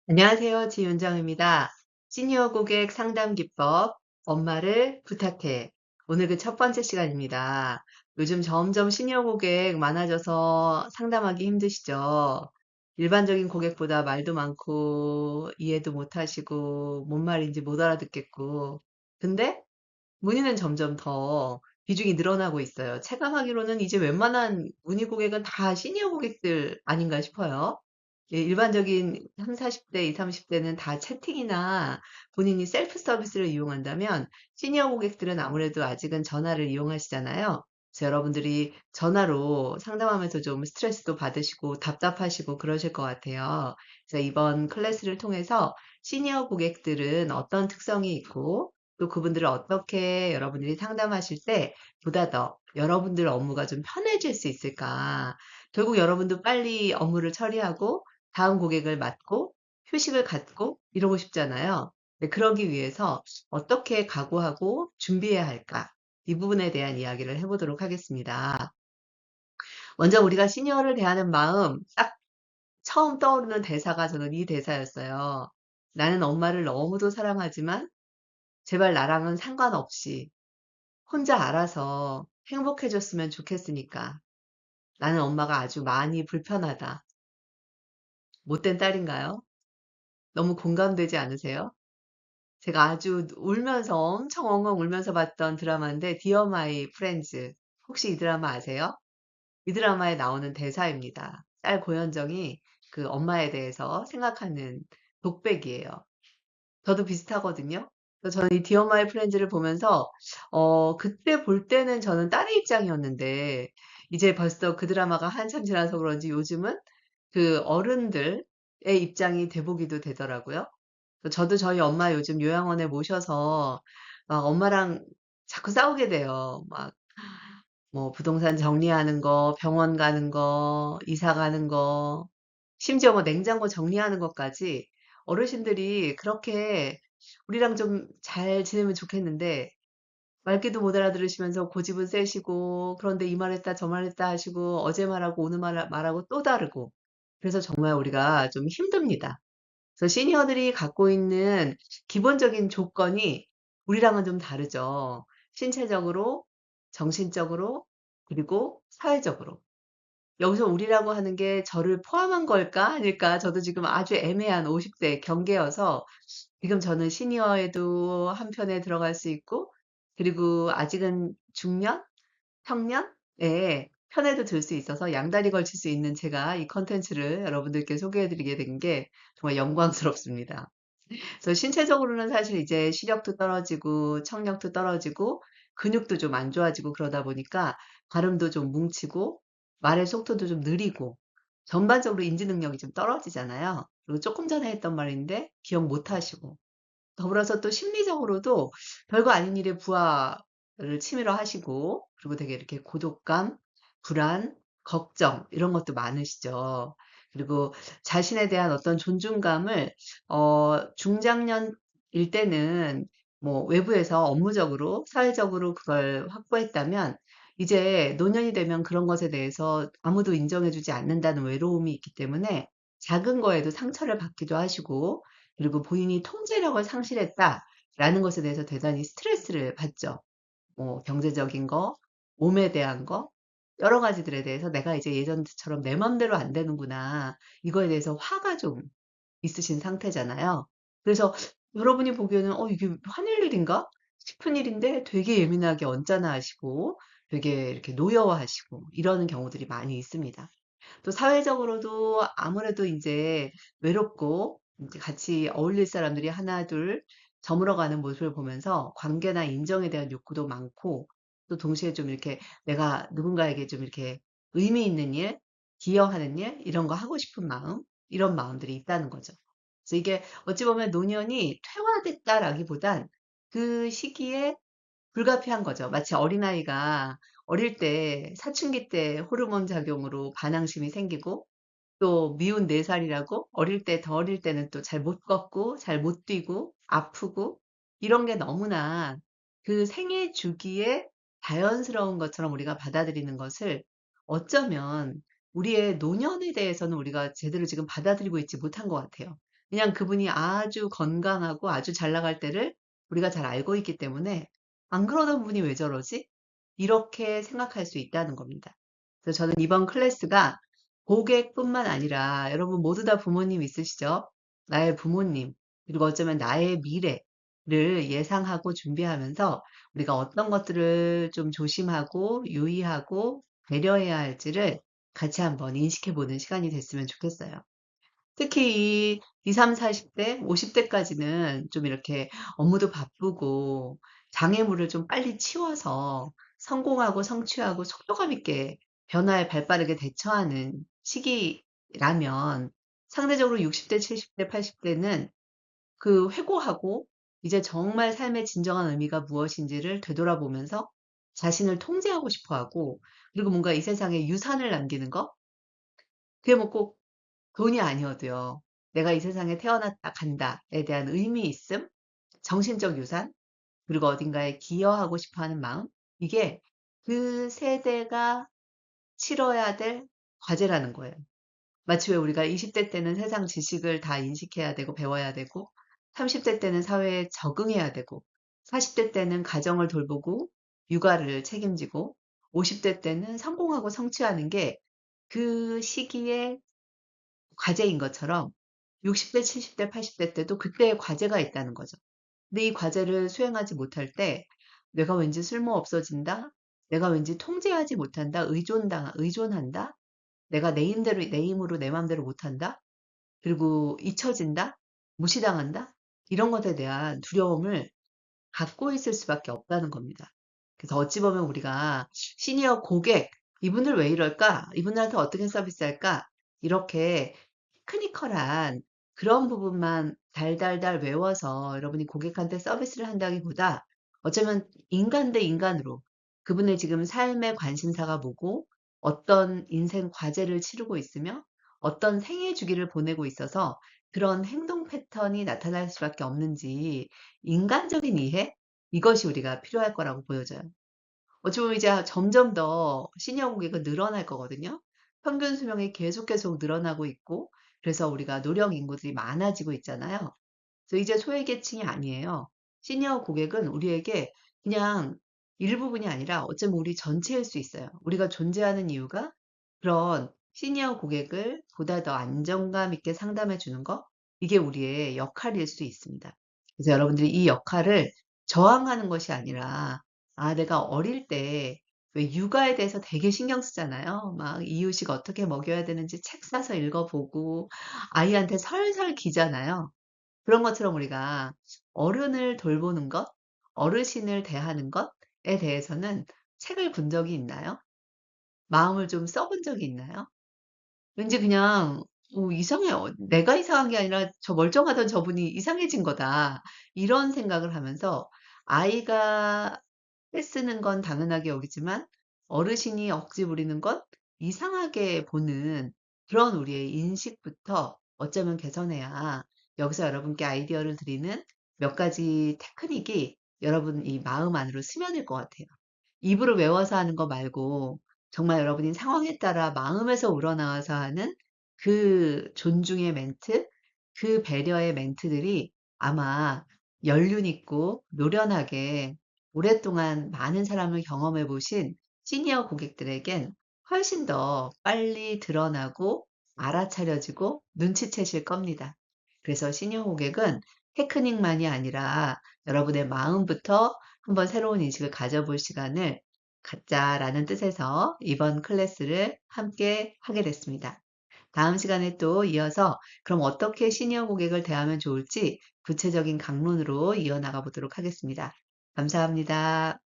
안녕하세요. 지윤정입니다. 시니어 고객 상담 기법, 엄마를 부탁해. 오늘 그 첫 번째 시간입니다. 요즘 점점 시니어 고객 많아져서 상담하기 힘드시죠? 일반적인 고객보다 말도 많고, 이해도 못 하시고, 뭔 말인지 못 알아듣겠고. 근데 문의는 점점 더 비중이 늘어나고 있어요. 체감하기로는 이제 웬만한 문의 고객은 다 시니어 고객들 아닌가 싶어요. 예, 일반적인 3, 40대, 20, 30대는 다 채팅이나 본인이 셀프 서비스를 이용한다면 시니어 고객들은 아무래도 아직은 전화를 이용하시잖아요. 그래서 여러분들이 전화로 상담하면서 좀 스트레스도 받으시고 답답하시고 그러실 것 같아요. 그래서 이번 클래스를 통해서 시니어 고객들은 어떤 특성이 있고 또 그분들을 어떻게 여러분들이 상담하실 때 보다 더 여러분들 업무가 좀 편해질 수 있을까? 결국 여러분도 빨리 업무를 처리하고 다음 고객을 맡고 휴식을 갖고 이러고 싶잖아요. 네, 그러기 위해서 어떻게 각오하고 준비해야 할까? 이 부분에 대한 이야기를 해보도록 하겠습니다. 먼저 우리가 시니어를 대하는 마음, 딱 처음 떠오르는 대사가 저는 이 대사였어요. 나는 엄마를 너무도 사랑하지만 제발 나랑은 상관없이 혼자 알아서 행복해졌으면 좋겠으니까. 나는 엄마가 아주 많이 불편하다. 못된 딸인가요? 너무 공감되지 않으세요? 제가 아주 울면서 엄청 엉엉 울면서 봤던 드라마인데 디어 마이 프렌즈. 혹시 이 드라마 아세요? 이 드라마에 나오는 대사입니다. 딸 고현정이 그 엄마에 대해서 생각하는 독백이에요. 저도 비슷하거든요. 그래서 저는 이 디어 마이 프렌즈를 보면서 그때 볼 때는 저는 딸의 입장이었는데 이제 벌써 그 드라마가 한참 지나서 그런지 요즘은 그 어른들의 입장이 돼보기도 되더라고요. 저도 저희 엄마 요즘 요양원에 모셔서 막 엄마랑 자꾸 싸우게 돼요. 막 뭐 부동산 정리하는 거, 병원 가는 거, 이사 가는 거, 심지어 뭐 냉장고 정리하는 것까지 어르신들이 그렇게 우리랑 좀 잘 지내면 좋겠는데 말귀도 못 알아들으시면서 고집은 세시고 그런데 이 말했다 저 말했다 하시고 어제 말하고 오늘 말하고 또 다르고 그래서 정말 우리가 좀 힘듭니다. 그래서 시니어들이 갖고 있는 기본적인 조건이 우리랑은 좀 다르죠. 신체적으로, 정신적으로, 그리고 사회적으로. 여기서 우리라고 하는 게 저를 포함한 걸까? 아닐까? 저도 지금 아주 애매한 50대 경계여서 지금 저는 시니어에도 한편에 들어갈 수 있고, 그리고 아직은 중년? 청년? 예, 편에도 들 수 있어서 양다리 걸칠 수 있는 제가 이 컨텐츠를 여러분들께 소개해드리게 된 게 정말 영광스럽습니다. 그래서 신체적으로는 사실 이제 시력도 떨어지고 청력도 떨어지고 근육도 좀 안 좋아지고 그러다 보니까 발음도 좀 뭉치고 말의 속도도 좀 느리고 전반적으로 인지 능력이 좀 떨어지잖아요. 그리고 조금 전에 했던 말인데 기억 못 하시고 더불어서 또 심리적으로도 별거 아닌 일에 부하를 치밀어 하시고, 그리고 되게 이렇게 고독감, 불안, 걱정, 이런 것도 많으시죠. 그리고 자신에 대한 어떤 존중감을, 중장년일 때는 뭐 외부에서 업무적으로, 사회적으로 그걸 확보했다면, 이제 노년이 되면 그런 것에 대해서 아무도 인정해주지 않는다는 외로움이 있기 때문에 작은 거에도 상처를 받기도 하시고, 그리고 본인이 통제력을 상실했다라는 것에 대해서 대단히 스트레스를 받죠. 뭐 경제적인 거, 몸에 대한 거, 여러 가지들에 대해서 내가 이제 예전처럼 내 맘대로 안 되는구나. 이거에 대해서 화가 좀 있으신 상태잖아요. 그래서 여러분이 보기에는 이게 화낼 일인가 싶은 일인데 되게 예민하게 언짢아 하시고 되게 이렇게 노여워하시고 이러는 경우들이 많이 있습니다. 또 사회적으로도 아무래도 인제 외롭고 인제 같이 어울릴 사람들이 하나 둘 저물어가는 모습을 보면서 관계나 인정에 대한 욕구도 많고 또 동시에 좀 이렇게 내가 누군가에게 좀 이렇게 의미 있는 일, 기여하는 일 이런 거 하고 싶은 마음 이런 마음들이 있다는 거죠. 그래서 이게 어찌 보면 노년이 퇴화됐다라기보단 그 시기에 불가피한 거죠. 마치 어린아이가 어릴 때 사춘기 때 호르몬 작용으로 반항심이 생기고 또 미운 4살이라고 어릴 때 더 어릴 때는 또 잘 못 걷고 잘 못 뛰고 아프고 이런 게 너무나 그 생애 주기에 자연스러운 것처럼 우리가 받아들이는 것을 어쩌면 우리의 노년에 대해서는 우리가 제대로 지금 받아들이고 있지 못한 것 같아요. 그냥 그분이 아주 건강하고 아주 잘 나갈 때를 우리가 잘 알고 있기 때문에 '안 그러던 분이 왜 저러지?' 이렇게 생각할 수 있다는 겁니다. 그래서 저는 이번 클래스가 고객뿐만 아니라 여러분 모두 다 부모님 있으시죠? 나의 부모님, 그리고 어쩌면 나의 미래를 예상하고 준비하면서 우리가 어떤 것들을 좀 조심하고 유의하고 배려해야 할지를 같이 한번 인식해 보는 시간이 됐으면 좋겠어요. 특히 이 20, 30, 40대, 50대까지는 좀 이렇게 업무도 바쁘고 장애물을 좀 빨리 치워서 성공하고 성취하고 속도감 있게 변화에 발빠르게 대처하는 시기라면 상대적으로 60대, 70대, 80대는 그 회고하고 이제 정말 삶의 진정한 의미가 무엇인지를 되돌아보면서 자신을 통제하고 싶어 하고, 그리고 뭔가 이 세상에 유산을 남기는 거? 그게 뭐 꼭 돈이 아니어도요. 내가 이 세상에 태어났다 간다에 대한 의미 있음, 정신적 유산, 그리고 어딘가에 기여하고 싶어 하는 마음. 이게 그 세대가 치러야 될 과제라는 거예요. 마치 왜 우리가 20대 때는 세상 지식을 다 인식해야 되고 배워야 되고, 30대 때는 사회에 적응해야 되고, 40대 때는 가정을 돌보고 육아를 책임지고, 50대 때는 성공하고 성취하는 게 그 시기의 과제인 것처럼 60대, 70대, 80대 때도 그때의 과제가 있다는 거죠. 근데 이 과제를 수행하지 못할 때 내가 왠지 쓸모없어진다. 내가 왠지 통제하지 못한다. 의존한다. 내가 내 힘대로, 내 힘으로 내 맘대로 못한다. 그리고 잊혀진다. 무시당한다. 이런 것에 대한 두려움을 갖고 있을 수밖에 없다는 겁니다. 그래서 어찌 보면 우리가 시니어 고객, 이분들 왜 이럴까? 이분들한테 어떻게 서비스할까? 이렇게 테크니컬한 그런 부분만 달달달 외워서 여러분이 고객한테 서비스를 한다기보다 어쩌면 인간 대 인간으로 그분의 지금 삶의 관심사가 뭐고 어떤 인생 과제를 치르고 있으며 어떤 생애 주기를 보내고 있어서 그런 행동 패턴이 나타날 수밖에 없는지 인간적인 이해? 이것이 우리가 필요할 거라고 보여져요. 어찌 보면 이제 점점 더 시니어 고객은 늘어날 거거든요. 평균 수명이 계속 늘어나고 있고, 그래서 우리가 노령 인구들이 많아지고 있잖아요. 그래서 이제 소외계층이 아니에요. 시니어 고객은 우리에게 그냥 일부분이 아니라 어쩌면 우리 전체일 수 있어요. 우리가 존재하는 이유가 그런 시니어 고객을 보다 더 안정감 있게 상담해 주는 거, 이게 우리의 역할일 수 있습니다. 그래서 여러분들이 이 역할을 저항하는 것이 아니라, 아, 내가 어릴 때 왜 육아에 대해서 되게 신경 쓰잖아요. 막 이유식 어떻게 먹여야 되는지 책 사서 읽어보고 아이한테 설설 기잖아요. 그런 것처럼 우리가 어른을 돌보는 것, 어르신을 대하는 것에 대해서는 책을 본 적이 있나요? 마음을 좀 써본 적이 있나요? 왠지 그냥 이상해요. 내가 이상한 게 아니라 저 멀쩡하던 저분이 이상해진 거다. 이런 생각을 하면서 아이가 떼쓰는 건 당연하게 여기지만 어르신이 억지 부리는 건 이상하게 보는 그런 우리의 인식부터 어쩌면 개선해야 여기서 여러분께 아이디어를 드리는 몇 가지 테크닉이 여러분 이 마음 안으로 스며들 것 같아요. 입으로 외워서 하는 거 말고 정말 여러분이 상황에 따라 마음에서 우러나와서 하는 그 존중의 멘트, 그 배려의 멘트들이 아마 연륜 있고 노련하게 오랫동안 많은 사람을 경험해 보신 시니어 고객들에겐 훨씬 더 빨리 드러나고 알아차려지고 눈치채실 겁니다. 그래서 시니어 고객은 테크닉만이 아니라 여러분의 마음부터 한번 새로운 인식을 가져볼 시간을 갖자라는 뜻에서 이번 클래스를 함께 하게 됐습니다. 다음 시간에 또 이어서 그럼 어떻게 시니어 고객을 대하면 좋을지 구체적인 강론으로 이어나가 보도록 하겠습니다. 감사합니다.